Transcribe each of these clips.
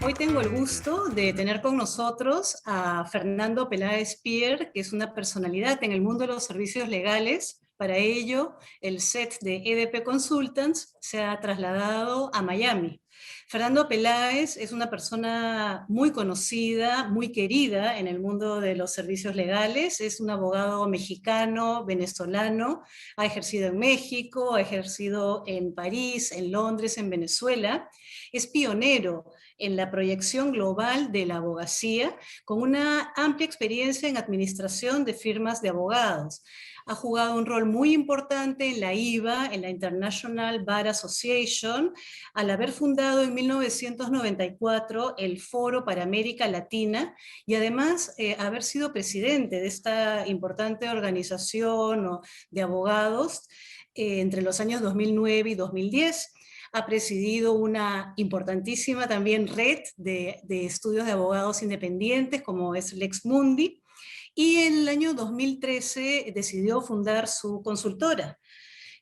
Hoy tengo el gusto de tener con nosotros a Fernando Peláez Pier, que es una personalidad en el mundo de los servicios legales. Para ello, el set de EDP Consultants se ha trasladado a Miami. Fernando Peláez es una persona muy conocida, muy querida en el mundo de los servicios legales. Es un abogado mexicano, venezolano, ha ejercido en México, ha ejercido en París, en Londres, en Venezuela. Es pionero en la proyección global de la abogacía, con una amplia experiencia en administración de firmas de abogados. Ha jugado un rol muy importante en la IBA, en la International Bar Association, al haber fundado en 1994 el Foro para América Latina y además haber sido presidente de esta importante organización de abogados entre los años 2009 y 2010. Ha presidido una importantísima también red de estudios de abogados independientes, como es Lex Mundi, y en el año 2013 decidió fundar su consultora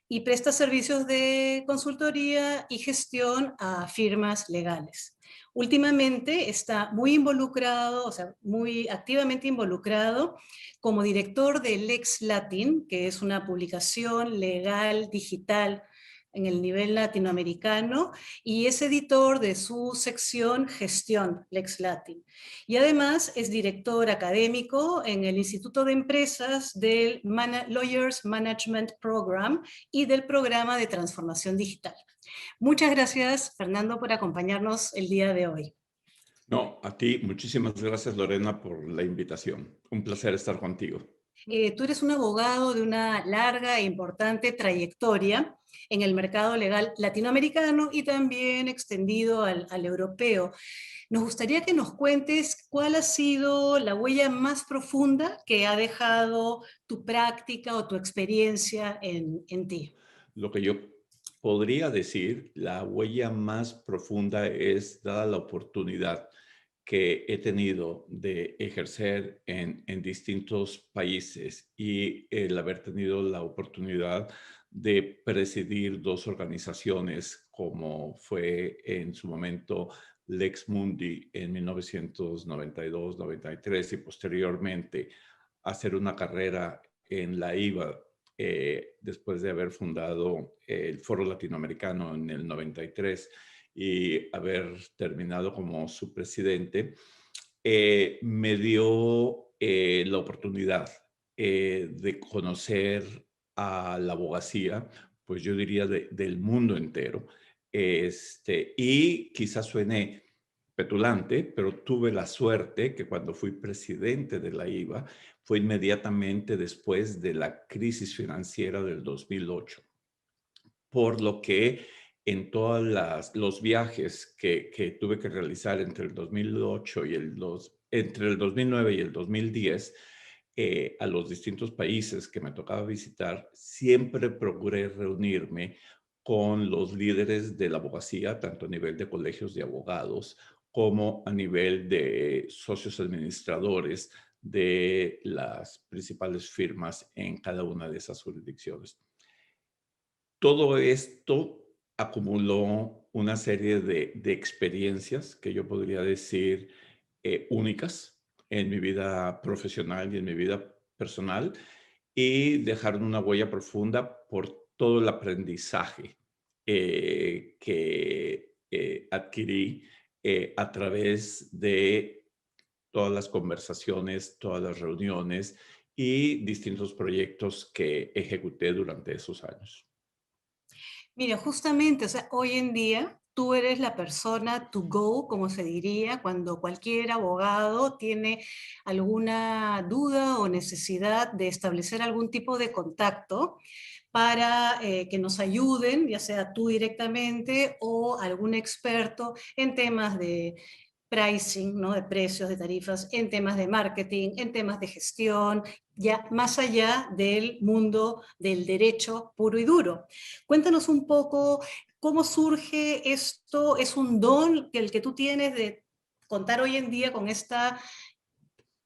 y presta servicios de consultoría y gestión a firmas legales. Últimamente está muy involucrado, o sea, muy activamente involucrado como director de Lex Latin, que es una publicación legal digital en el nivel latinoamericano, y es editor de su sección Gestión Lex Latin. Y además es director académico en el Instituto de Empresas del Lawyers Management Program y del Programa de Transformación Digital. Muchas gracias, Fernando, por acompañarnos el día de hoy. No, a ti, muchísimas gracias, Lorena, por la invitación. Un placer estar contigo. Tú eres un abogado de una larga e importante trayectoria en el mercado legal latinoamericano y también extendido al europeo. Nos gustaría que nos cuentes cuál ha sido la huella más profunda que ha dejado tu práctica o tu experiencia en ti. Lo que yo podría decir, la huella más profunda es dada la oportunidad que he tenido de ejercer en distintos países y el haber tenido la oportunidad de presidir dos organizaciones como fue en su momento Lex Mundi en 1992-93 y posteriormente hacer una carrera en la IVA después de haber fundado el Foro Latinoamericano en el 93 y haber terminado como su presidente, me dio la oportunidad de conocer a la abogacía, pues yo diría del mundo entero. Y quizás suene petulante, pero tuve la suerte que cuando fui presidente de la IVA fue inmediatamente después de la crisis financiera del 2008, por lo que en todos los viajes que tuve que realizar entre el 2008 y entre el 2009 y el 2010, a los distintos países que me tocaba visitar, siempre procuré reunirme con los líderes de la abogacía, tanto a nivel de colegios de abogados como a nivel de socios administradores de las principales firmas en cada una de esas jurisdicciones. Todo esto acumuló una serie de experiencias que yo podría decir únicas en mi vida profesional y en mi vida personal y dejaron una huella profunda por todo el aprendizaje que adquirí a través de todas las conversaciones, todas las reuniones y distintos proyectos que ejecuté durante esos años. Mira, justamente, o sea, hoy en día tú eres la persona to go, como se diría, cuando cualquier abogado tiene alguna duda o necesidad de establecer algún tipo de contacto para que nos ayuden, ya sea tú directamente o algún experto en temas de pricing, ¿no? De precios, de tarifas, en temas de marketing, en temas de gestión, ya más allá del mundo del derecho puro y duro. Cuéntanos un poco cómo surge esto, es un don que el que tú tienes de contar hoy en día con esta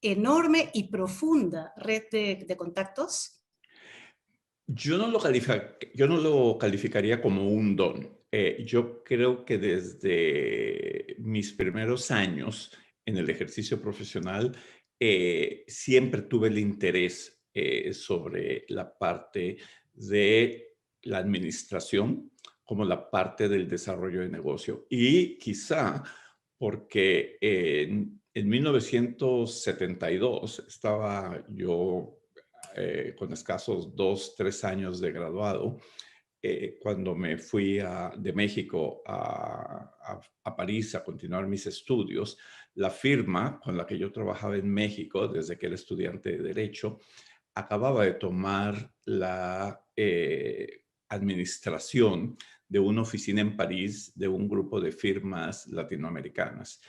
enorme y profunda red de contactos. Yo no lo calificaría como un don. Yo creo que desde mis primeros años en el ejercicio profesional, siempre tuve el interés sobre la parte de la administración como la parte del desarrollo de negocio. Y quizá porque en 1972 estaba yo con escasos 2, 3 años de graduado, cuando me fui de México a París a continuar mis estudios, la firma con la que yo trabajaba en México, desde que era estudiante de Derecho, acababa de tomar la administración de una oficina en París de un grupo de firmas latinoamericanas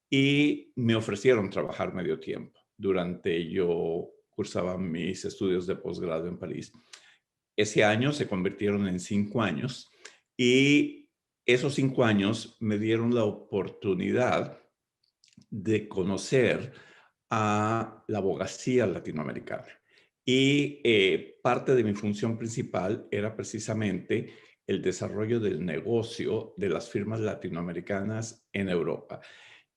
y me ofrecieron trabajar medio tiempo durante yo cursaba mis estudios de posgrado en París. Ese año se convirtieron en 5 años y esos 5 años me dieron la oportunidad de conocer a la abogacía latinoamericana. Y parte de mi función principal era precisamente el desarrollo del negocio de las firmas latinoamericanas en Europa.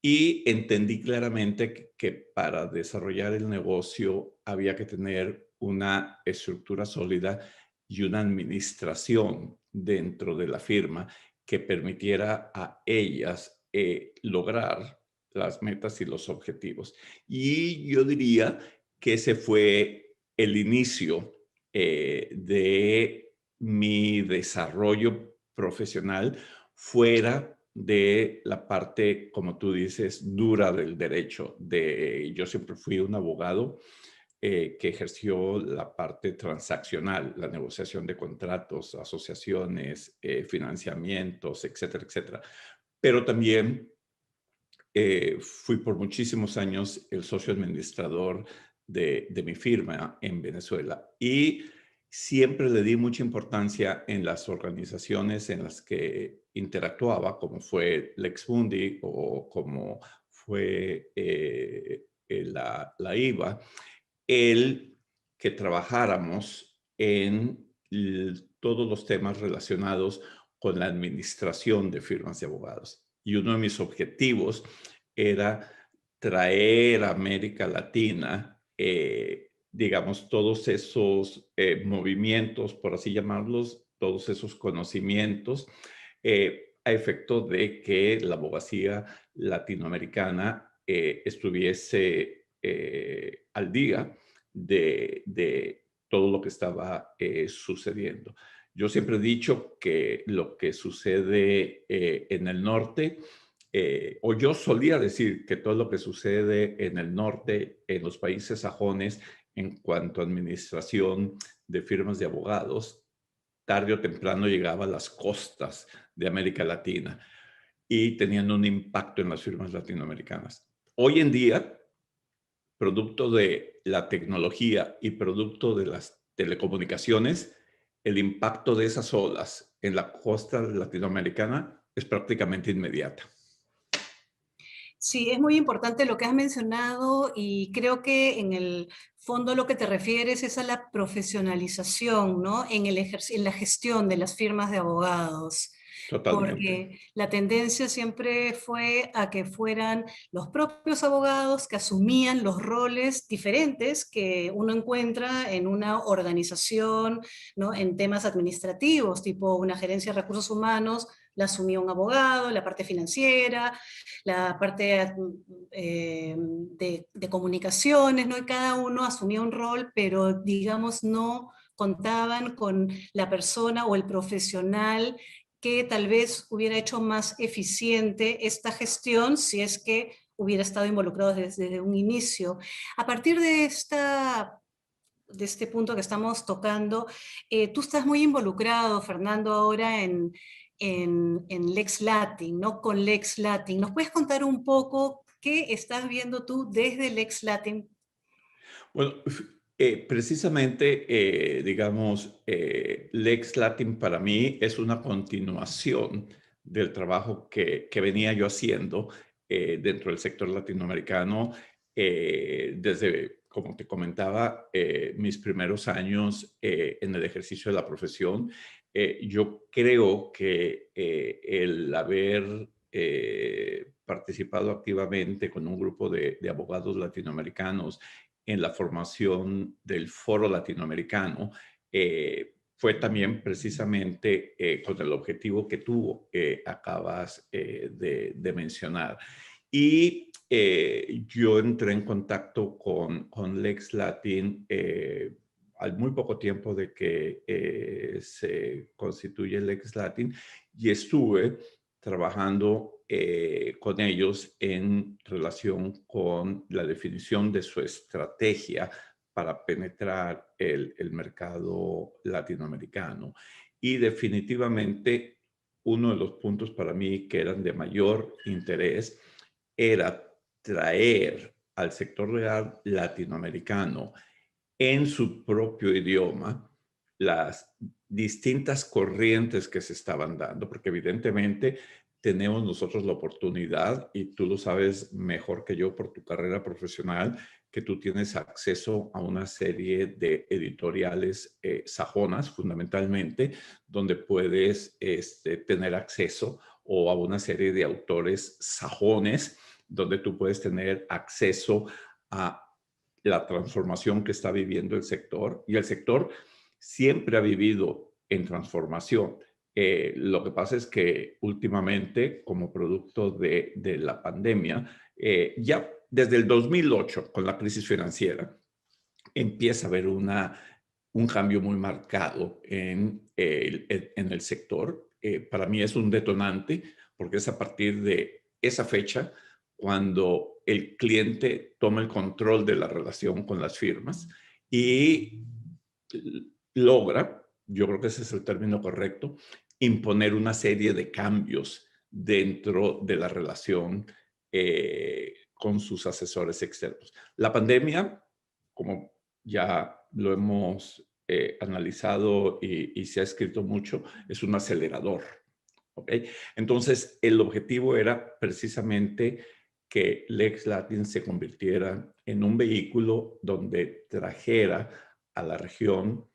Y entendí claramente que para desarrollar el negocio había que tener una estructura sólida y una administración dentro de la firma que permitiera a ellas lograr las metas y los objetivos. Y yo diría que ese fue el inicio de mi desarrollo profesional fuera de la parte, como tú dices, dura del derecho. Yo siempre fui un abogado que ejerció la parte transaccional, la negociación de contratos, asociaciones, financiamientos, etcétera, etcétera. Pero también fui por muchísimos años el socio administrador de mi firma en Venezuela y siempre le di mucha importancia en las organizaciones en las que interactuaba, como fue Lex Mundi o como fue la IVA, el que trabajáramos en todos los temas relacionados con la administración de firmas de abogados. Y uno de mis objetivos era traer a América Latina, digamos, todos esos movimientos, por así llamarlos, todos esos conocimientos, a efecto de que la abogacía latinoamericana estuviese al día de todo lo que estaba sucediendo. Yo siempre he dicho que lo que sucede en el norte, o yo solía decir que todo lo que sucede en el norte, en los países sajones, en cuanto a administración de firmas de abogados, tarde o temprano llegaba a las costas de América Latina y tenían un impacto en las firmas latinoamericanas. Hoy en día, producto de la tecnología y producto de las telecomunicaciones, el impacto de esas olas en la costa latinoamericana es prácticamente inmediata. Sí, es muy importante lo que has mencionado y creo que en el fondo lo que te refieres es a la profesionalización, ¿no? En la gestión de las firmas de abogados, Totalmente. porque la tendencia siempre fue a que fueran los propios abogados que asumían los roles diferentes que uno encuentra en una organización, ¿no? En temas administrativos, tipo una gerencia de recursos humanos, la asumía un abogado, la parte financiera, la parte de comunicaciones, ¿no? Y cada uno asumía un rol, pero digamos no contaban con la persona o el profesional que tal vez hubiera hecho más eficiente esta gestión si es que hubiera estado involucrado desde un inicio. A partir de este punto que estamos tocando, tú estás muy involucrado, Fernando, ahora en Lex Latin, ¿no? Con Lex Latin. ¿Nos puedes contar un poco qué estás viendo tú desde Lex Latin? Bueno, precisamente, digamos, Lex Latin para mí es una continuación del trabajo que venía yo haciendo dentro del sector latinoamericano desde como te comentaba, mis primeros años en el ejercicio de la profesión, yo creo que el haber participado activamente con un grupo de abogados latinoamericanos en la formación del Foro Latinoamericano fue también precisamente con el objetivo que tú acabas de mencionar. Y yo entré en contacto con Lex Latin al muy poco tiempo de que se constituye Lex Latin y estuve trabajando con ellos en relación con la definición de su estrategia para penetrar el mercado latinoamericano. Y definitivamente uno de los puntos para mí que eran de mayor interés era traer al sector real latinoamericano en su propio idioma las distintas corrientes que se estaban dando, porque evidentemente tenemos nosotros la oportunidad, y tú lo sabes mejor que yo por tu carrera profesional, que tú tienes acceso a una serie de editoriales sajonas, fundamentalmente, donde puedes tener acceso o a una serie de autores sajones, donde tú puedes tener acceso a la transformación que está viviendo el sector. Y el sector siempre ha vivido en transformación. Lo que pasa es que últimamente, como producto de la pandemia, ya desde el 2008, con la crisis financiera, empieza a haber un cambio muy marcado en el sector. Para mí es un detonante porque es a partir de esa fecha cuando el cliente toma el control de la relación con las firmas y logra, yo creo que ese es el término correcto, imponer una serie de cambios dentro de la relación con sus asesores externos. La pandemia, como ya lo hemos analizado y se ha escrito mucho, es un acelerador. ¿Ok? Entonces, el objetivo era precisamente que Lex Latin se convirtiera en un vehículo donde trajera a la región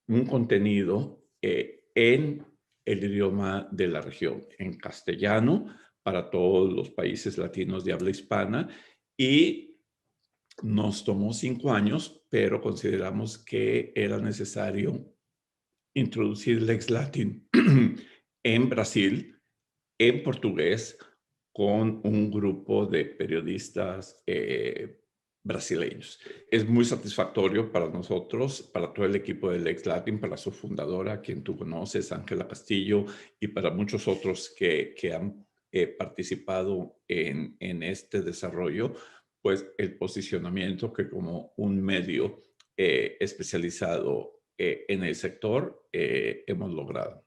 un contenido en el idioma de la región, en castellano, para todos los países latinos de habla hispana, y nos tomó 5 años, pero consideramos que era necesario introducir Lex Latin en Brasil, en portugués, con un grupo de periodistas brasileños. Es muy satisfactorio para nosotros, para todo el equipo de Lex Latin, para su fundadora, quien tú conoces, Ángela Castillo, y para muchos otros que han participado en este desarrollo, pues el posicionamiento que como un medio especializado en el sector hemos logrado.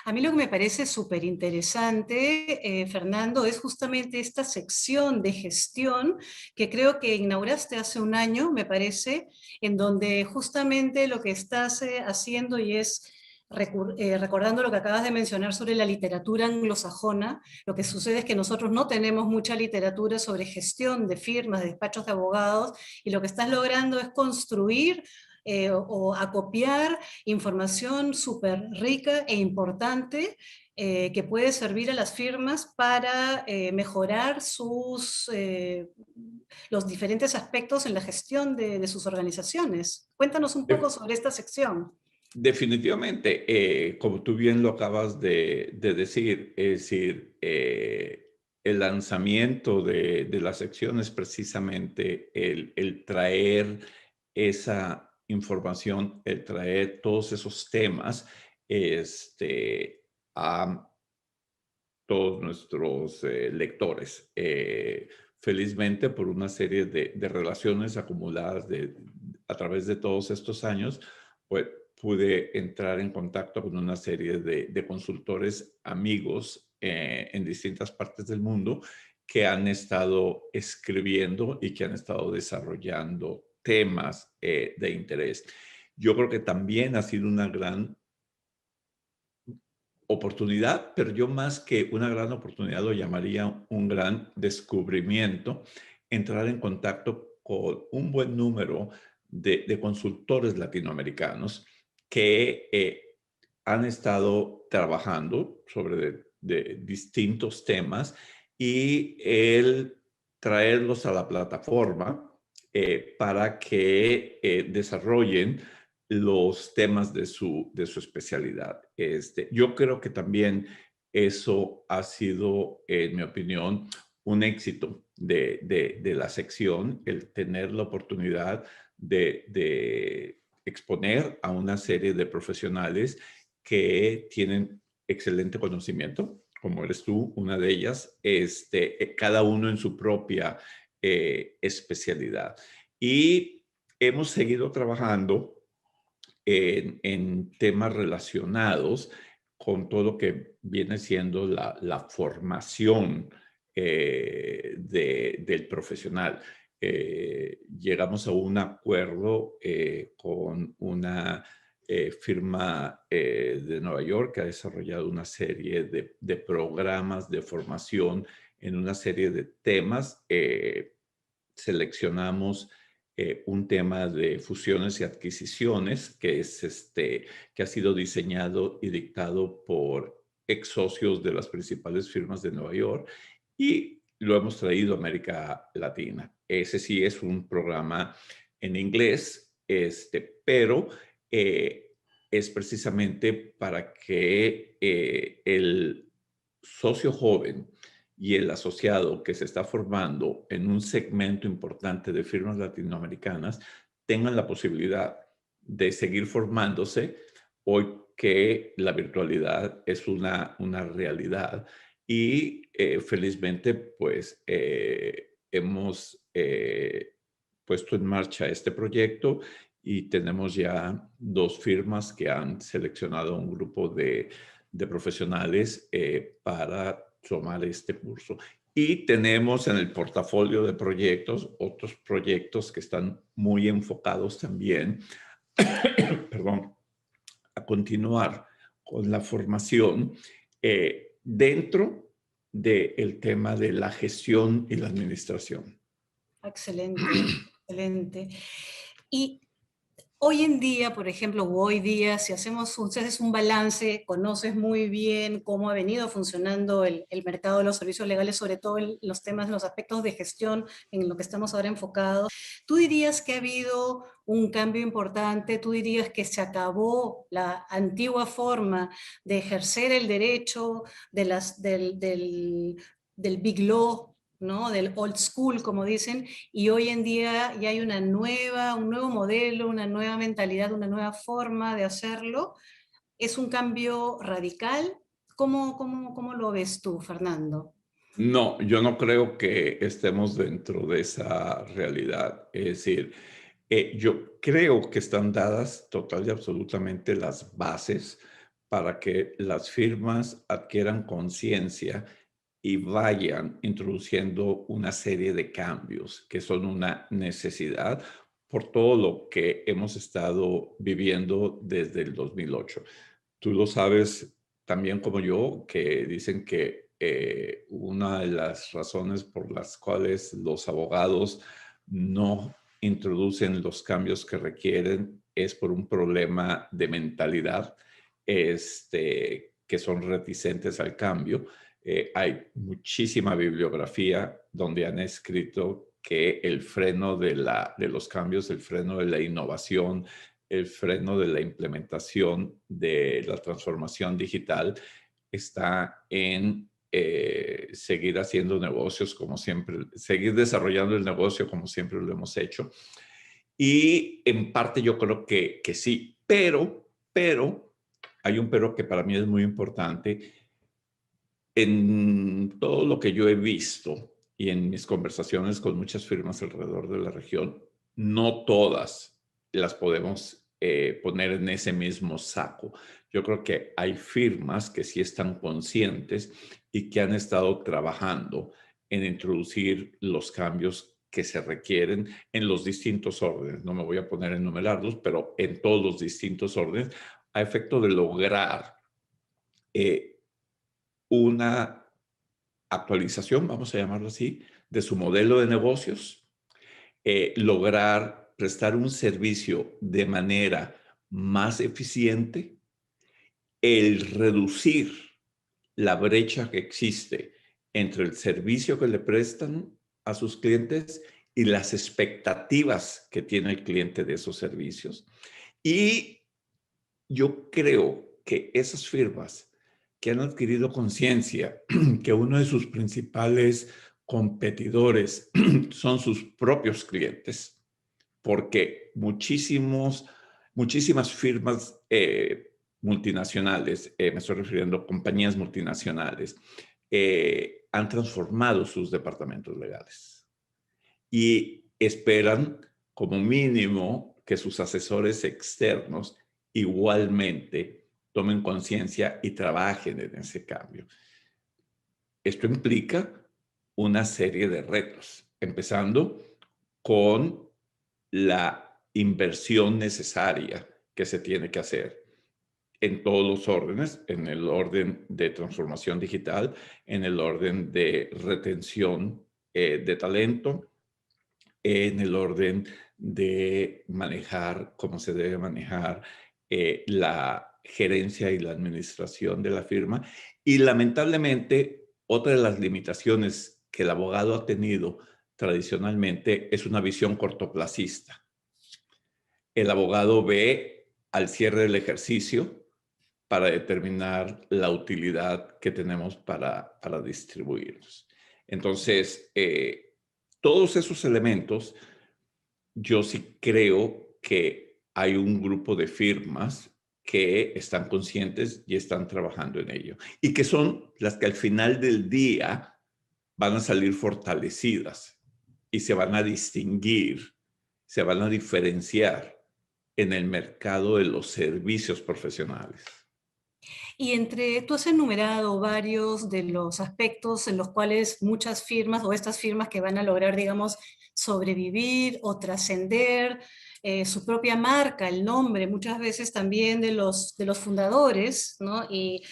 A mí lo que me parece súper interesante, Fernando, es justamente esta sección de gestión que creo que inauguraste hace un año, me parece, en donde justamente lo que estás haciendo y es recordando lo que acabas de mencionar sobre la literatura anglosajona, lo que sucede es que nosotros no tenemos mucha literatura sobre gestión de firmas, de despachos de abogados, y lo que estás logrando es construir o acopiar información súper rica e importante que puede servir a las firmas para mejorar los diferentes aspectos en la gestión de sus organizaciones. Cuéntanos un poco sobre esta sección. Definitivamente, como tú bien lo acabas de decir, es decir, el lanzamiento de la sección es precisamente el traer esa información, el traer todos esos temas a todos nuestros lectores. Felizmente, por una serie de relaciones acumuladas a través de todos estos años, pues pude entrar en contacto con una serie de consultores amigos en distintas partes del mundo que han estado escribiendo y que han estado desarrollando temas de interés. Yo creo que también ha sido una gran oportunidad, pero yo más que una gran oportunidad lo llamaría un gran descubrimiento, entrar en contacto con un buen número de consultores latinoamericanos que han estado trabajando sobre de distintos temas y el traerlos a la plataforma para que desarrollen los temas de su especialidad. Yo creo que también eso ha sido, en mi opinión, un éxito de la sección, el tener la oportunidad de exponer a una serie de profesionales que tienen excelente conocimiento, como eres tú, una de ellas, cada uno en su propia especialidad. Y hemos seguido trabajando en temas relacionados con todo lo que viene siendo la formación del profesional. Llegamos a un acuerdo con una firma de Nueva York que ha desarrollado una serie de programas de formación en una serie de temas. Seleccionamos un tema de fusiones y adquisiciones que ha sido diseñado y dictado por ex socios de las principales firmas de Nueva York y lo hemos traído a América Latina. Ese sí es un programa en inglés, pero es precisamente para que el socio joven y el asociado que se está formando en un segmento importante de firmas latinoamericanas tengan la posibilidad de seguir formándose hoy que la virtualidad es una realidad. Y felizmente, pues, hemos puesto en marcha este proyecto y tenemos ya 2 firmas que han seleccionado un grupo de profesionales para tomar este curso. Y tenemos en el portafolio de proyectos otros proyectos que están muy enfocados también, perdón, a continuar con la formación dentro del tema de la gestión y la administración. Excelente, excelente. Y hoy en día, por ejemplo, o hoy día, si si haces un balance, conoces muy bien cómo ha venido funcionando el mercado de los servicios legales, sobre todo en los temas, los aspectos de gestión en lo que estamos ahora enfocados. ¿Tú dirías que ha habido un cambio importante? ¿Tú dirías que se acabó la antigua forma de ejercer el derecho del Big Law, ¿no? Del old school, como dicen, y hoy en día ya hay un nuevo modelo, una nueva mentalidad, una nueva forma de hacerlo? ¿Es un cambio radical? ¿Cómo lo ves tú, Fernando? No, yo no creo que estemos dentro de esa realidad. Es decir, yo creo que están dadas total y absolutamente las bases para que las firmas adquieran conciencia y vayan introduciendo una serie de cambios que son una necesidad por todo lo que hemos estado viviendo desde el 2008. Tú lo sabes también como yo, que dicen que una de las razones por las cuales los abogados no introducen los cambios que requieren es por un problema de mentalidad, que son reticentes al cambio. Hay muchísima bibliografía donde han escrito que el freno de los cambios, el freno de la innovación, el freno de la implementación de la transformación digital está en seguir haciendo negocios como siempre, seguir desarrollando el negocio como siempre lo hemos hecho. Y en parte yo creo que sí, pero, hay un pero que para mí es muy importante. En todo lo que yo he visto y en mis conversaciones con muchas firmas alrededor de la región, no todas las podemos poner en ese mismo saco. Yo creo que hay firmas que sí están conscientes y que han estado trabajando en introducir los cambios que se requieren en los distintos órdenes. No me voy a poner a enumerarlos, pero en todos los distintos órdenes, a efecto de lograr eh, una actualización, vamos a llamarlo así, de su modelo de negocios, lograr prestar un servicio de manera más eficiente, el reducir la brecha que existe entre el servicio que le prestan a sus clientes y las expectativas que tiene el cliente de esos servicios. Y yo creo que esas firmas que han adquirido conciencia que uno de sus principales competidores son sus propios clientes, porque muchísimas firmas multinacionales, me estoy refiriendo a compañías multinacionales, han transformado sus departamentos legales y esperan como mínimo que sus asesores externos igualmente tomen conciencia y trabajen en ese cambio. Esto implica una serie de retos, empezando con la inversión necesaria que se tiene que hacer en todos los órdenes, en el orden de transformación digital, en el orden de retención de talento, en el orden de manejar cómo se debe manejar la gerencia y la administración de la firma. Y lamentablemente, otra de las limitaciones que el abogado ha tenido tradicionalmente es una visión cortoplacista. El abogado ve al cierre del ejercicio para determinar la utilidad que tenemos para distribuirlos. Entonces, todos esos elementos, yo sí creo que hay un grupo de firmas que están conscientes y están trabajando en ello. Y que son las que al final del día van a salir fortalecidas y se van a distinguir, se van a diferenciar en el mercado de los servicios profesionales. Y tú has enumerado varios de los aspectos en los cuales muchas firmas o estas firmas que van a lograr, digamos, sobrevivir o trascender su propia marca, el nombre, muchas veces también de los fundadores, ¿no? Y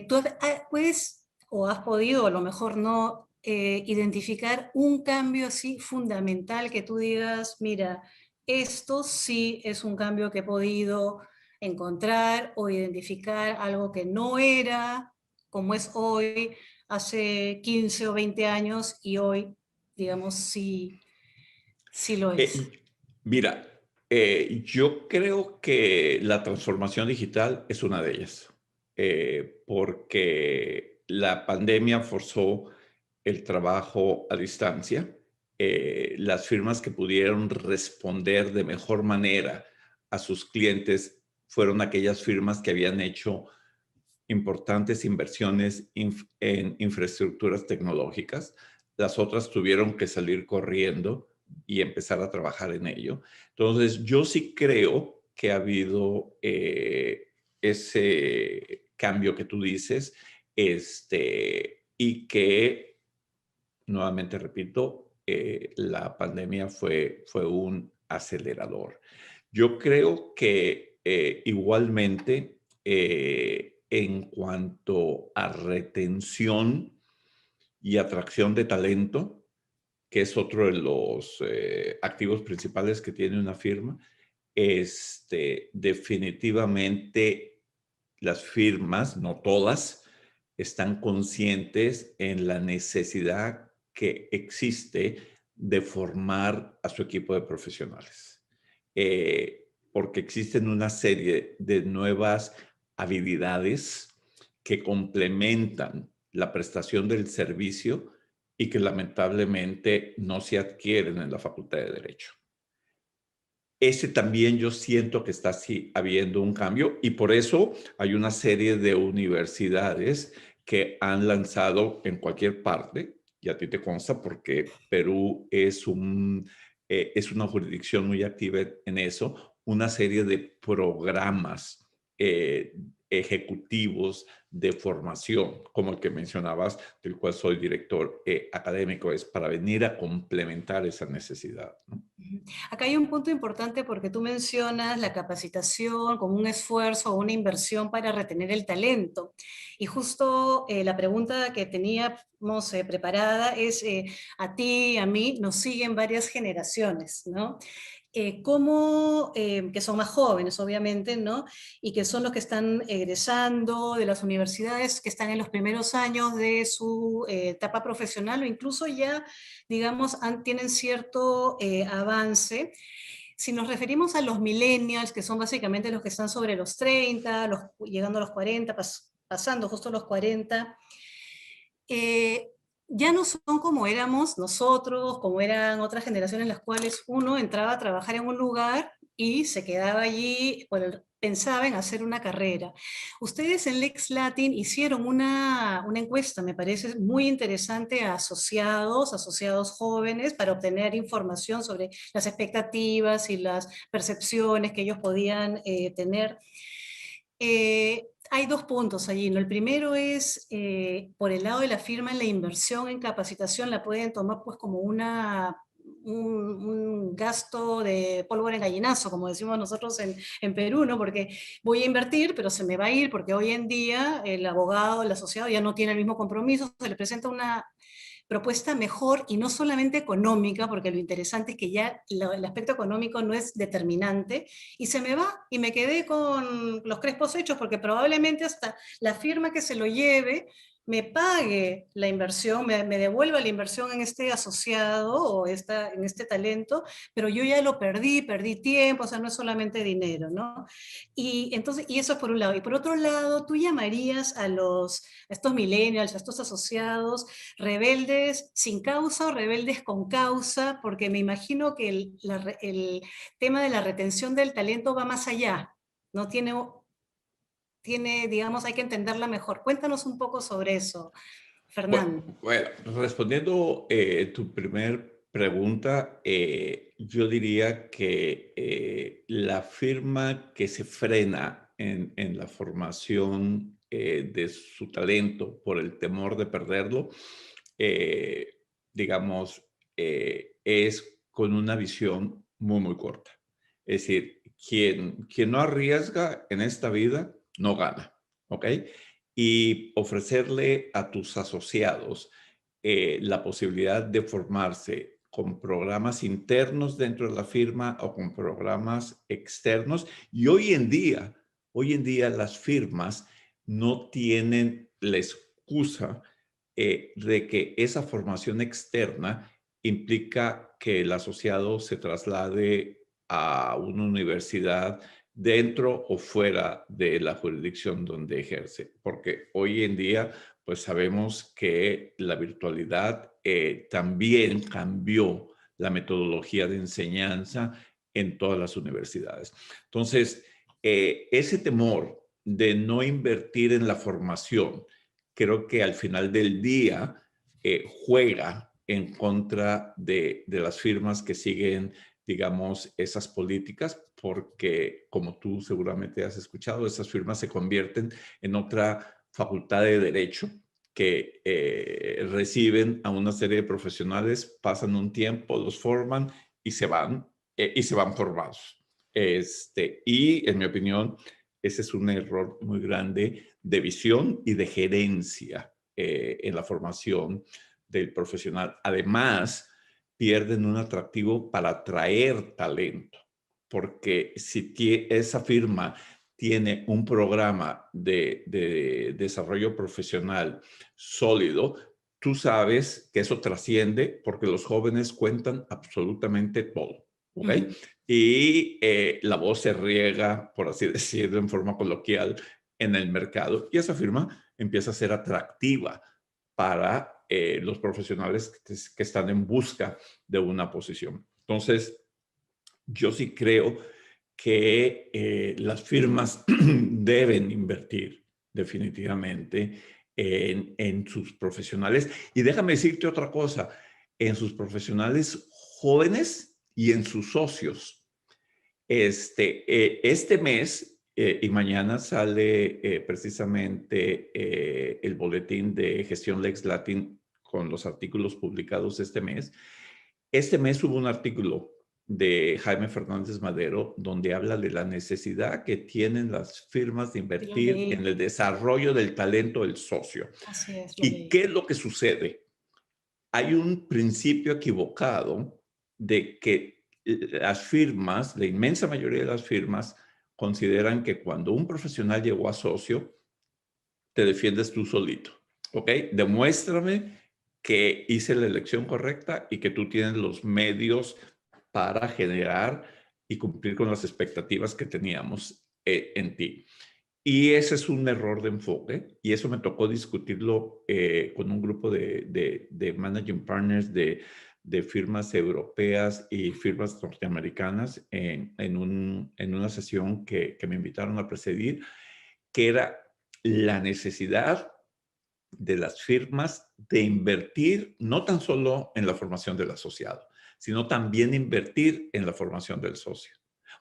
tú puedes o has podido, a lo mejor no, identificar un cambio así fundamental que tú digas, mira, esto sí es un cambio que he podido encontrar o identificar algo que no era como es hoy, hace 15 o 20 años y hoy, digamos, sí, sí lo es. Mira, yo creo que la transformación digital es una de ellas, porque la pandemia forzó el trabajo a distancia. Las firmas que pudieron responder de mejor manera a sus clientes fueron aquellas firmas que habían hecho importantes inversiones en infraestructuras tecnológicas. Las otras tuvieron que salir corriendo y empezar a trabajar en ello. Entonces, yo sí creo que ha habido ese cambio que tú dices, y que, nuevamente repito, la pandemia fue un acelerador. Yo creo que igualmente, en cuanto a retención y atracción de talento, que es otro de los activos principales que tiene una firma, definitivamente las firmas, no todas, están conscientes en la necesidad que existe de formar a su equipo de profesionales. Porque existen una serie de nuevas habilidades que complementan la prestación del servicio y que lamentablemente no se adquieren en la Facultad de Derecho. Ese también yo siento que está así habiendo un cambio y por eso hay una serie de universidades que han lanzado en cualquier parte, y a ti te consta porque Perú es una jurisdicción muy activa en eso, una serie de programas ejecutivos de formación, como el que mencionabas, del cual soy director académico, es para venir a complementar esa necesidad, ¿no? Acá hay un punto importante porque tú mencionas la capacitación como un esfuerzo o una inversión para retener el talento. Y justo la pregunta que teníamos preparada es, a ti, a mí, nos siguen varias generaciones, ¿no? Que son más jóvenes, obviamente, ¿no? Y que son los que están egresando de las universidades, que están en los primeros años de su etapa profesional o incluso ya, digamos, tienen cierto avance. Si nos referimos a los millennials, que son básicamente los que están sobre los 30, llegando a los 40, pasando justo los 40, eh, ya no son como éramos nosotros, como eran otras generaciones en las cuales uno entraba a trabajar en un lugar y se quedaba allí, pensaba en hacer una carrera. Ustedes en Lex Latin hicieron una encuesta, me parece muy interesante, a asociados jóvenes, para obtener información sobre las expectativas y las percepciones que ellos podían tener. Hay dos puntos allí, ¿no? El primero es, por el lado de la firma, en la inversión en capacitación la pueden tomar pues como un gasto de pólvora en gallinazo, como decimos nosotros en Perú, ¿no? Porque voy a invertir, pero se me va a ir, porque hoy en día el abogado, el asociado ya no tiene el mismo compromiso, se le presenta una propuesta mejor y no solamente económica, porque lo interesante es que ya el aspecto económico no es determinante, y se me va y me quedé con los crespos hechos, porque probablemente hasta la firma que se lo lleve me pague la inversión, me devuelva la inversión en este asociado o en este talento, pero yo ya lo perdí tiempo, o sea, no es solamente dinero, ¿no? Y entonces, y eso es por un lado. Y por otro lado, tú llamarías a estos millennials, a estos asociados, rebeldes sin causa o rebeldes con causa, porque me imagino que el tema de la retención del talento va más allá, ¿no? Digamos, hay que entenderla mejor. Cuéntanos un poco sobre eso, Fernando. Bueno, respondiendo tu primer pregunta, yo diría que la firma que se frena en la formación de su talento por el temor de perderlo, eh, digamos, es con una visión muy, muy corta. Es decir, quien no arriesga en esta vida no gana, ¿ok? Y ofrecerle a tus asociados la posibilidad de formarse con programas internos dentro de la firma o con programas externos. Y hoy en día las firmas no tienen la excusa de que esa formación externa implica que el asociado se traslade a una universidad dentro o fuera de la jurisdicción donde ejerce, porque hoy en día pues sabemos que la virtualidad también cambió la metodología de enseñanza en todas las universidades. Entonces, ese temor de no invertir en la formación, creo que al final del día juega en contra de las firmas que siguen, digamos, esas políticas, porque como tú seguramente has escuchado, esas firmas se convierten en otra facultad de derecho que reciben a una serie de profesionales, pasan un tiempo, los forman y se van formados. Y en mi opinión, ese es un error muy grande de visión y de gerencia en la formación del profesional. Además, pierden un atractivo para atraer talento, porque si esa firma tiene un programa de desarrollo profesional sólido, tú sabes que eso trasciende porque los jóvenes cuentan absolutamente todo, ¿ok? Y la voz se riega, por así decirlo, en forma coloquial, en el mercado, y esa firma empieza a ser atractiva para los profesionales que están en busca de una posición. Entonces, yo sí creo que las firmas deben invertir definitivamente en sus profesionales. Y déjame decirte otra cosa, en sus profesionales jóvenes y en sus socios. Este mes Y mañana sale precisamente el boletín de gestión Lex Latin con los artículos publicados este mes. Este mes hubo un artículo de Jaime Fernández Madero donde habla de la necesidad que tienen las firmas de Sí, lo invertir en leí. el desarrollo del talento del socio. Así es, lo ¿Y leí. qué es lo que sucede? Hay un principio equivocado de que las firmas, la inmensa mayoría de las firmas, consideran que cuando un profesional llegó a socio, te defiendes tú solito, ¿ok? Demuéstrame que hice la elección correcta y que tú tienes los medios para generar y cumplir con las expectativas que teníamos en ti. Y ese es un error de enfoque y eso me tocó discutirlo con un grupo de managing partners de firmas europeas y firmas norteamericanas en una sesión que me invitaron a presidir, que era la necesidad de las firmas de invertir no tan solo en la formación del asociado, sino también invertir en la formación del socio.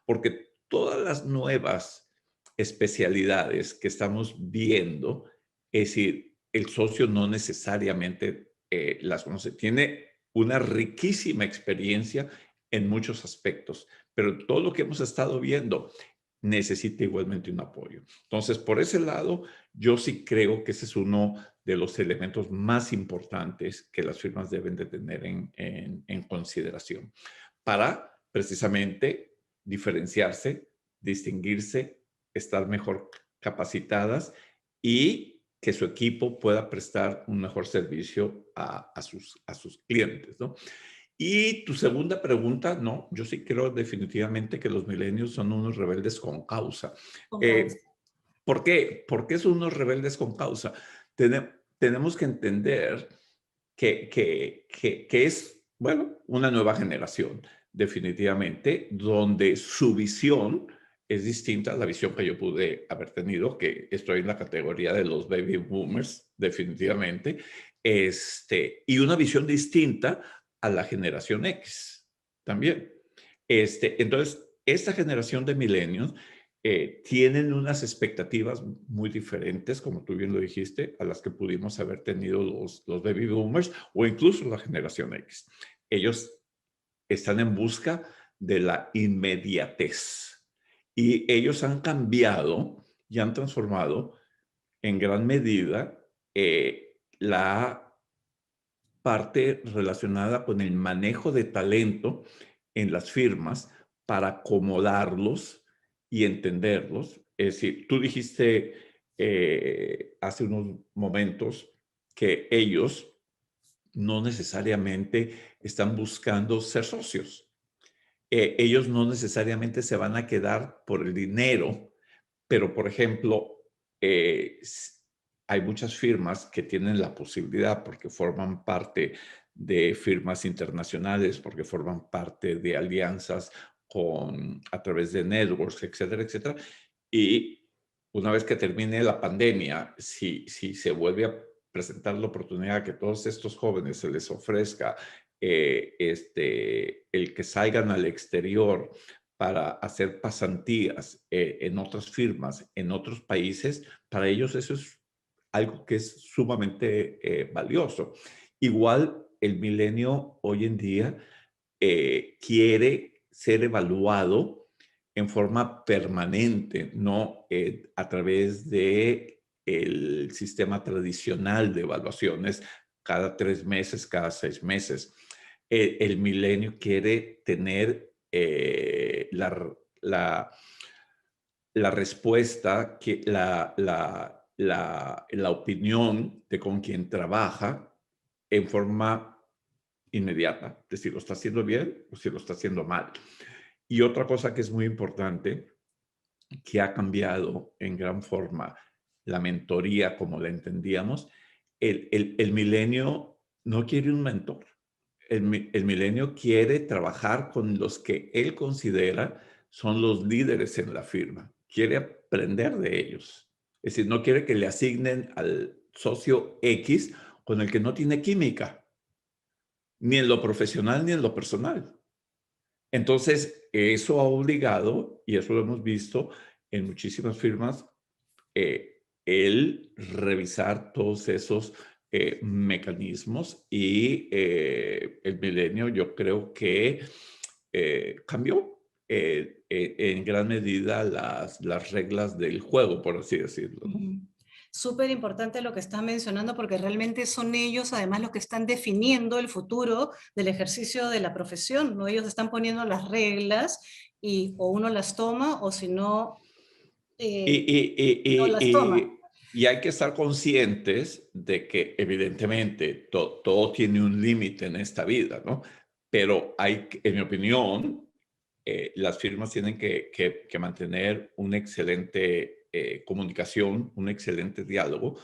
Porque todas las nuevas especialidades que estamos viendo, es decir, el socio no necesariamente las conoce, tiene una riquísima experiencia en muchos aspectos, pero todo lo que hemos estado viendo necesita igualmente un apoyo. Entonces, por ese lado, yo sí creo que ese es uno de los elementos más importantes que las firmas deben de tener en consideración para precisamente diferenciarse, distinguirse, estar mejor capacitadas y que su equipo pueda prestar un mejor servicio a sus clientes, ¿no? Y tu segunda pregunta, no, yo sí creo definitivamente que los milenios son unos rebeldes con causa. Con causa. Eh, ¿Por qué? ¿Por qué son unos rebeldes con causa? Tenemos que entender que es, bueno, una nueva generación, definitivamente, donde su visión es distinta a la visión que yo pude haber tenido, que estoy en la categoría de los baby boomers, definitivamente, y una visión distinta a la generación X también. Entonces, esta generación de millennials tienen unas expectativas muy diferentes, como tú bien lo dijiste, a las que pudimos haber tenido los baby boomers o incluso la generación X. Ellos están en busca de la inmediatez y ellos han cambiado y han transformado en gran medida la parte relacionada con el manejo de talento en las firmas para acomodarlos y entenderlos. Es decir, tú dijiste hace unos momentos que ellos no necesariamente están buscando ser socios. Ellos no necesariamente se van a quedar por el dinero, pero por ejemplo, hay muchas firmas que tienen la posibilidad porque forman parte de firmas internacionales, porque forman parte de alianzas a través de networks, etcétera, etcétera. Y una vez que termine la pandemia, si se vuelve a presentar la oportunidad que todos estos jóvenes se les ofrezca el que salgan al exterior para hacer pasantías en otras firmas, en otros países, para ellos eso es algo que es sumamente valioso. Igual el milenio hoy en día quiere ser evaluado en forma permanente, no a través de el sistema tradicional de evaluaciones cada 3 meses, cada 6 meses. El milenio quiere tener la respuesta, la opinión de con quien trabaja en forma inmediata, de si lo está haciendo bien o si lo está haciendo mal. Y otra cosa que es muy importante, que ha cambiado en gran forma la mentoría como la entendíamos, el milenio no quiere un mentor. El milenio quiere trabajar con los que él considera son los líderes en la firma. Quiere aprender de ellos. Es decir, no quiere que le asignen al socio X con el que no tiene química, ni en lo profesional ni en lo personal. Entonces, eso ha obligado, y eso lo hemos visto en muchísimas firmas el revisar todos esos mecanismos y el milenio yo creo que cambió en gran medida las reglas del juego, por así decirlo, ¿no? Ujú. Súper importante lo que estás mencionando porque realmente son ellos además los que están definiendo el futuro del ejercicio de la profesión, ¿no? Ellos están poniendo las reglas y o uno las toma o si no, Y, eh, y- no y- las y- toma. y- y hay que estar conscientes de que evidentemente todo tiene un límite en esta vida, ¿no? Pero en mi opinión, las firmas tienen que mantener una excelente comunicación, un excelente diálogo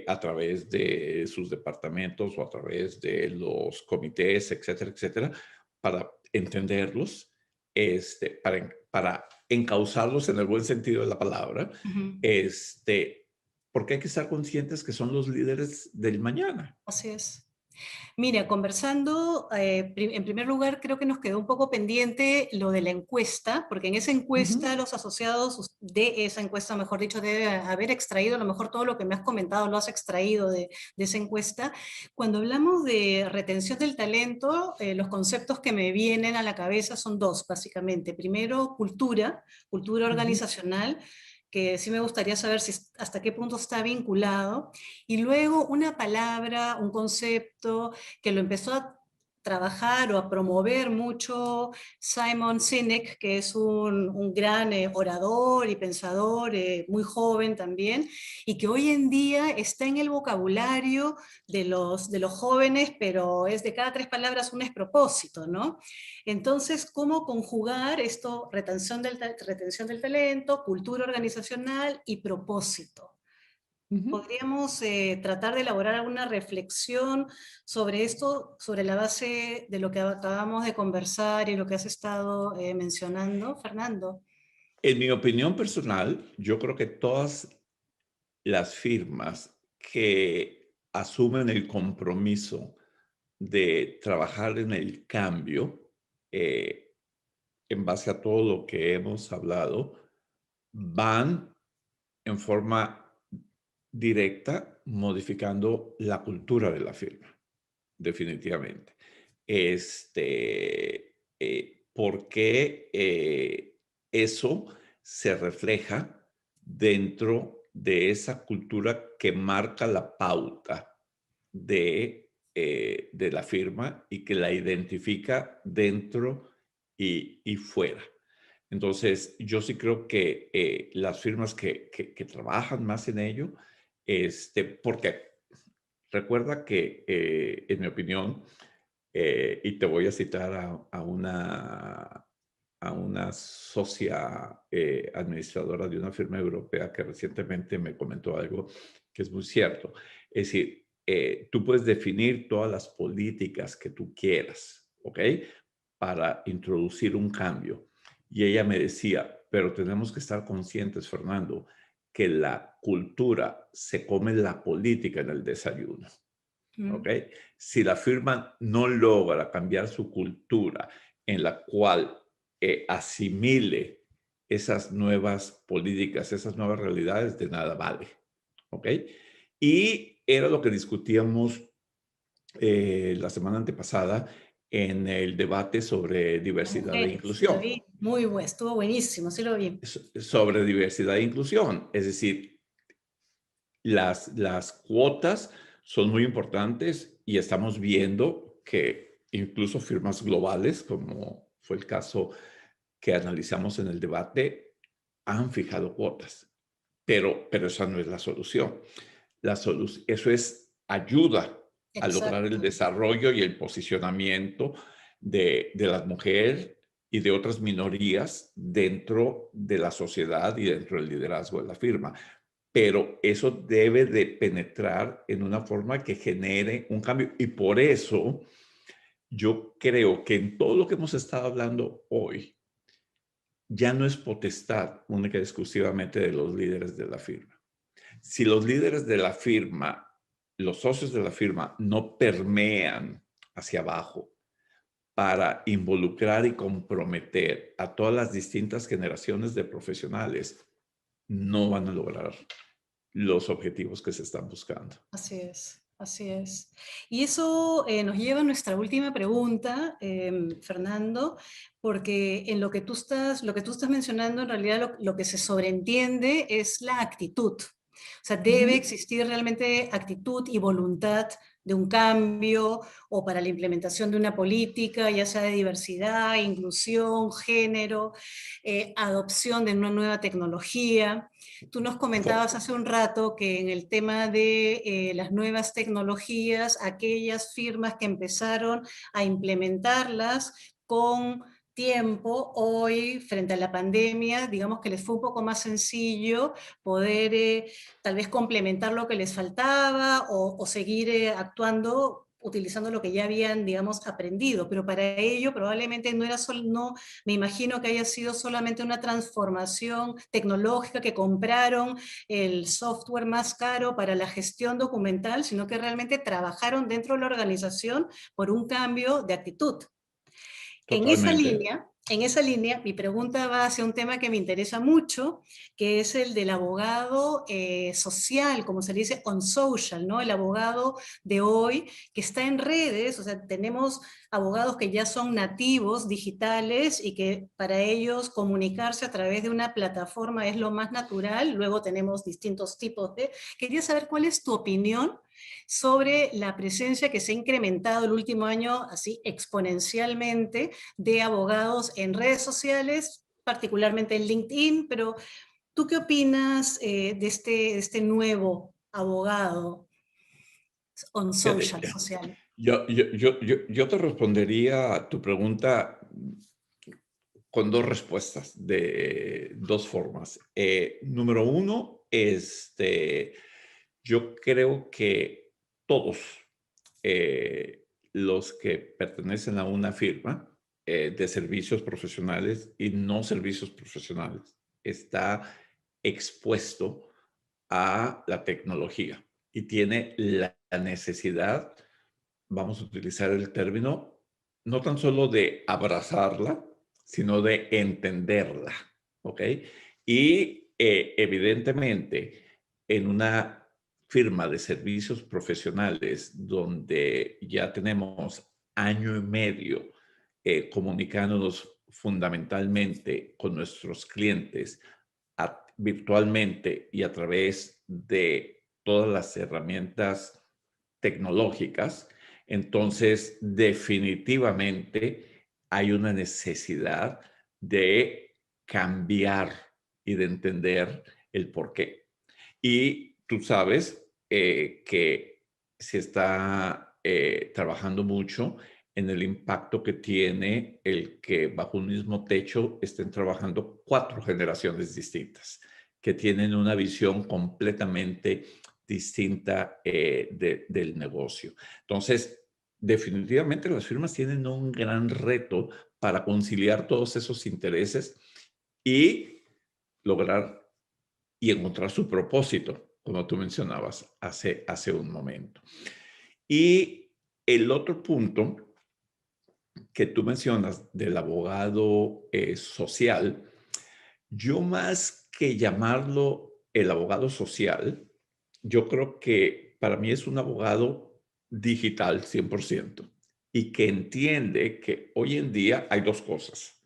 a través de sus departamentos o a través de los comités, etcétera, etcétera, para entenderlos, para encauzarlos en el buen sentido de la palabra, Ujú. porque hay que estar conscientes que son los líderes del mañana. Así es. Mira, conversando, en primer lugar, creo que nos quedó un poco pendiente lo de la encuesta, porque en esa encuesta Ujú. los asociados de esa encuesta, mejor dicho, debe haber extraído, a lo mejor todo lo que me has comentado lo has extraído de esa encuesta. Cuando hablamos de retención del talento, los conceptos que me vienen a la cabeza son dos, básicamente. Primero, cultura Ujú. organizacional, que sí me gustaría saber si hasta qué punto está vinculado. Y luego una palabra, un concepto que lo empezó a trabajar o a promover mucho Simon Sinek, que es un gran orador y pensador, muy joven también, y que hoy en día está en el vocabulario de los jóvenes, pero es de cada tres palabras un despropósito, ¿no? Entonces, ¿cómo conjugar esto, retención del talento, cultura organizacional y propósito? Ujú. ¿Podríamos tratar de elaborar alguna reflexión sobre esto, sobre la base de lo que acabamos de conversar y lo que has estado mencionando, Fernando? En mi opinión personal, yo creo que todas las firmas que asumen el compromiso de trabajar en el cambio, eh, en base a todo lo que hemos hablado, van en forma directa modificando la cultura de la firma, definitivamente. Porque eso se refleja dentro de esa cultura que marca la pauta de la firma y que la identifica dentro y fuera. Entonces, yo sí creo que las firmas que trabajan más en ello, porque recuerda que, en mi opinión, y te voy a citar a una socia administradora de una firma europea que recientemente me comentó algo que es muy cierto. Es decir, tú puedes definir todas las políticas que tú quieras, ¿ok? Para introducir un cambio. Y ella me decía, pero tenemos que estar conscientes, Fernando, que la cultura se come la política en el desayuno. ¿Ok? Mm. Si la firma no logra cambiar su cultura en la cual asimile esas nuevas políticas, esas nuevas realidades, de nada vale. ¿Ok? Y era lo que discutíamos la semana antepasada en el debate sobre Las diversidad e mujeres, sí lo inclusión. vi, muy bueno, estuvo buenísimo, sí lo vi. Sobre diversidad e inclusión. Es decir, las cuotas son muy importantes y estamos viendo que incluso firmas globales, como fue el caso que analizamos en el debate, han fijado cuotas, pero esa no es la solución. Eso es ayuda a lograr el Exacto. desarrollo y el posicionamiento de las mujeres y de otras minorías dentro de la sociedad y dentro del liderazgo de la firma, pero eso debe de penetrar en una forma que genere un cambio. Y por eso yo creo que en todo lo que hemos estado hablando hoy, ya no es potestad única y exclusivamente de los líderes de la firma. Si los líderes de la firma, los socios de la firma, no permean hacia abajo para involucrar y comprometer a todas las distintas generaciones de profesionales, no van a lograr los objetivos que se están buscando. Así es, así es. Y eso nos lleva a nuestra última pregunta, Fernando, porque en lo que tú estás mencionando, en realidad lo que se sobreentiende es la actitud. O sea, debe Ujú. existir realmente actitud y voluntad de un cambio o para la implementación de una política, ya sea de diversidad, inclusión, género, adopción de una nueva tecnología. Tú nos comentabas hace un rato que en el tema de las nuevas tecnologías, aquellas firmas que empezaron a implementarlas con tiempo, hoy frente a la pandemia, digamos que les fue un poco más sencillo poder tal vez complementar lo que les faltaba o seguir actuando utilizando lo que ya habían, digamos, aprendido, pero para ello probablemente no era solo, no, me imagino que haya sido solamente una transformación tecnológica que compraron el software más caro para la gestión documental, sino que realmente trabajaron dentro de la organización por un cambio de actitud. Totalmente. En esa línea, mi pregunta va hacia un tema que me interesa mucho, que es el del abogado social, como se le dice, on social, ¿no? El abogado de hoy que está en redes, o sea, tenemos abogados que ya son nativos digitales y que para ellos comunicarse a través de una plataforma es lo más natural. Luego tenemos distintos tipos de... Quería saber cuál es tu opinión sobre la presencia que se ha incrementado el último año así exponencialmente de abogados en redes sociales, particularmente en LinkedIn, pero ¿tú qué opinas de este nuevo abogado on Fíjate, social, social? yo te respondería a tu pregunta con dos respuestas, de dos formas. Número uno, yo creo que todos los que pertenecen a una firma de servicios profesionales y no servicios profesionales está expuesto a la tecnología y tiene la necesidad, vamos a utilizar el término, no tan solo de abrazarla, sino de entenderla, ¿ok? Y evidentemente, en una firma de servicios profesionales donde ya tenemos año y medio comunicándonos fundamentalmente con nuestros clientes virtualmente y a través de todas las herramientas tecnológicas, entonces definitivamente hay una necesidad de cambiar y de entender el por qué. Y tú sabes que se está trabajando mucho en el impacto que tiene el que bajo un mismo techo estén trabajando 4 generaciones distintas, que tienen una visión completamente distinta del negocio. Entonces, definitivamente las firmas tienen un gran reto para conciliar todos esos intereses y lograr y encontrar su propósito, como tú mencionabas hace un momento. Y el otro punto que tú mencionas del abogado social, yo más que llamarlo el abogado social, yo creo que para mí es un abogado digital 100% y que entiende que hoy en día hay dos cosas.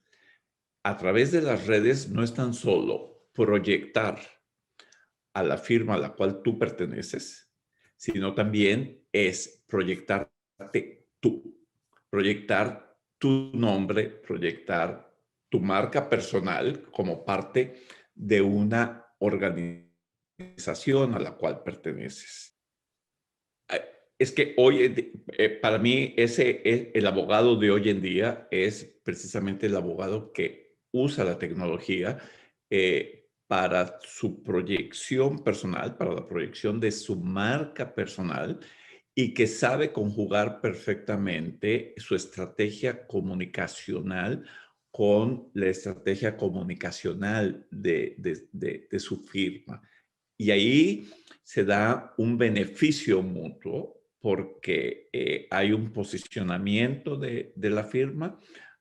A través de las redes no es tan solo proyectar a la firma a la cual tú perteneces, sino también es proyectarte tú, proyectar tu nombre, proyectar tu marca personal como parte de una organización a la cual perteneces. Es que hoy, para mí, el abogado de hoy en día es precisamente el abogado que usa la tecnología para su proyección personal, para la proyección de su marca personal y que sabe conjugar perfectamente su estrategia comunicacional con la estrategia comunicacional de su firma. Y ahí se da un beneficio mutuo porque hay un posicionamiento de la firma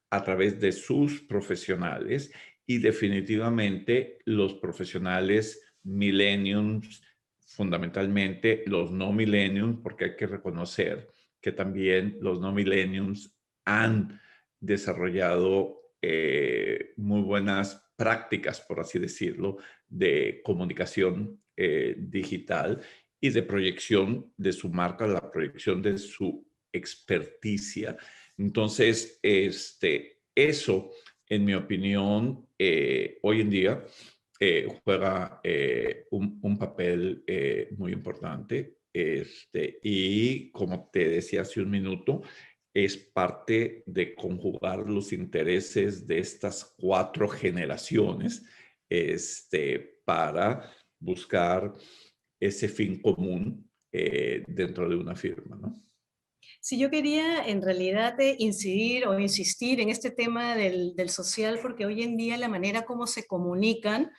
a través de sus profesionales y definitivamente los profesionales millennials, fundamentalmente los no millennials, porque hay que reconocer que también los no millennials han desarrollado muy buenas prácticas, por así decirlo, de comunicación digital y de proyección de su marca, la proyección de su experticia. Entonces, eso, en mi opinión, hoy en día juega un papel muy importante. Y como te decía hace un minuto, es parte de conjugar los intereses de estas 4 generaciones para buscar ese fin común dentro de una firma, ¿no? Si yo quería en realidad incidir o insistir en este tema del social, porque hoy en día la manera como se comunican,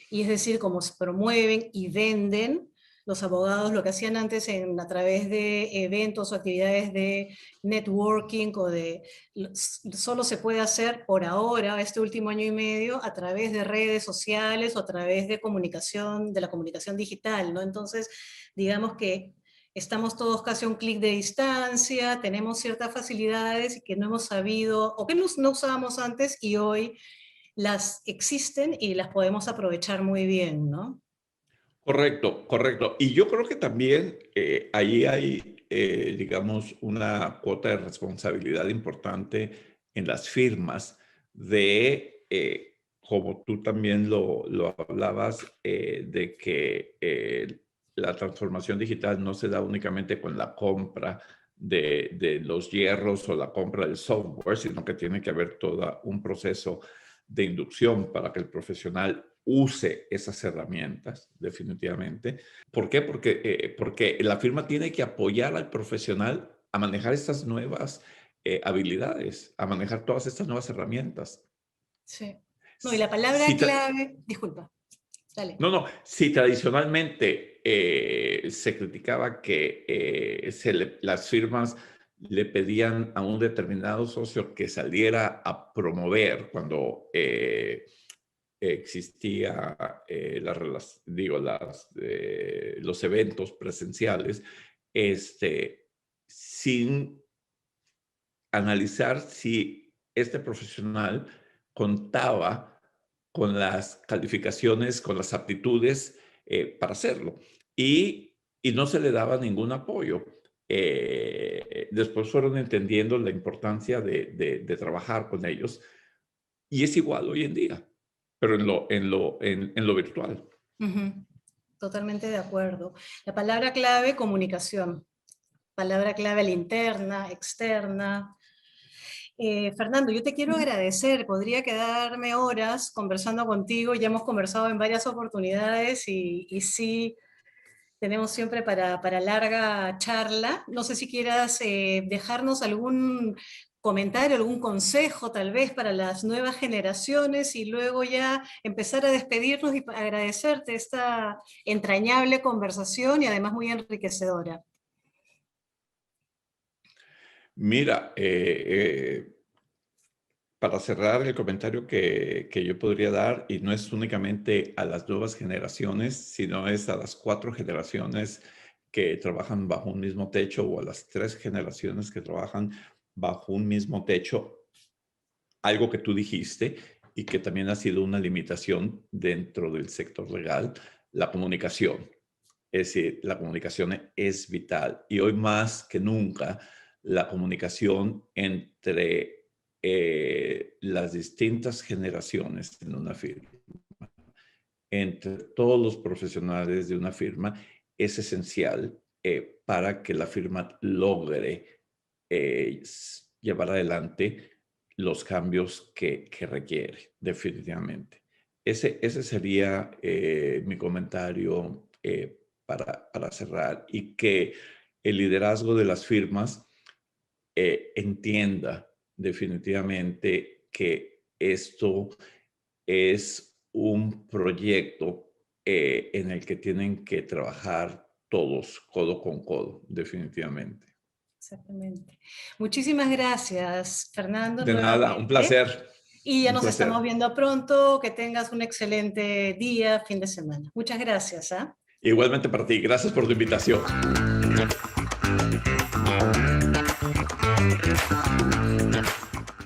y es decir, cómo se promueven y venden los abogados, lo que hacían antes a través de eventos o actividades de networking solo se puede hacer por ahora, este último año y medio, a través de redes sociales o a través de comunicación, de la comunicación digital, ¿no? Entonces, digamos que estamos todos casi a un clic de distancia, tenemos ciertas facilidades que no hemos sabido o que no usábamos antes y hoy las existen y las podemos aprovechar muy bien, ¿no? Correcto, correcto. Y yo creo que también ahí hay, digamos, una cuota de responsabilidad importante en las firmas de, como tú también lo hablabas, de que la transformación digital no se da únicamente con la compra de los hierros o la compra del software, sino que tiene que haber todo un proceso de inducción para que el profesional use esas herramientas, definitivamente. ¿Por qué? Porque la firma tiene que apoyar al profesional a manejar estas nuevas habilidades, a manejar todas estas nuevas herramientas. Sí. No, y la palabra Si clave, disculpa, dale. no, no, si tradicionalmente se criticaba que las firmas le pedían a un determinado socio que saliera a promover cuando existía los eventos presenciales, sin analizar si este profesional contaba con las calificaciones, con las aptitudes para hacerlo. Y no se le daba ningún apoyo. Después fueron entendiendo la importancia de trabajar con ellos. Y es igual hoy en día, pero en lo virtual. Ujú. Totalmente de acuerdo. La palabra clave, comunicación. Palabra clave, la interna, externa. Fernando, yo te quiero agradecer. Podría quedarme horas conversando contigo. Ya hemos conversado en varias oportunidades y sí, tenemos siempre para larga charla. No sé si quieras dejarnos algún comentario, algún consejo tal vez para las nuevas generaciones y luego ya empezar a despedirnos y agradecerte esta entrañable conversación y además muy enriquecedora. Mira, para cerrar el comentario que yo podría dar, y no es únicamente a las nuevas generaciones, sino es a las 4 generaciones que trabajan bajo un mismo techo o a las 3 generaciones que trabajan bajo un mismo techo, algo que tú dijiste y que también ha sido una limitación dentro del sector legal, la comunicación. Es decir, la comunicación es vital y hoy más que nunca la comunicación entre las distintas generaciones en una firma, entre todos los profesionales de una firma, es esencial para que la firma logre llevar adelante los cambios que requiere, definitivamente. Ese sería mi comentario para cerrar y que el liderazgo de las firmas entienda definitivamente que esto es un proyecto en el que tienen que trabajar todos codo con codo, definitivamente. Exactamente. Muchísimas gracias, Fernando, De nada, un nuevamente. placer. Y ya Un nos placer. estamos viendo pronto. Que tengas un excelente día, fin de semana. Muchas gracias. Igualmente para ti. Gracias por tu invitación.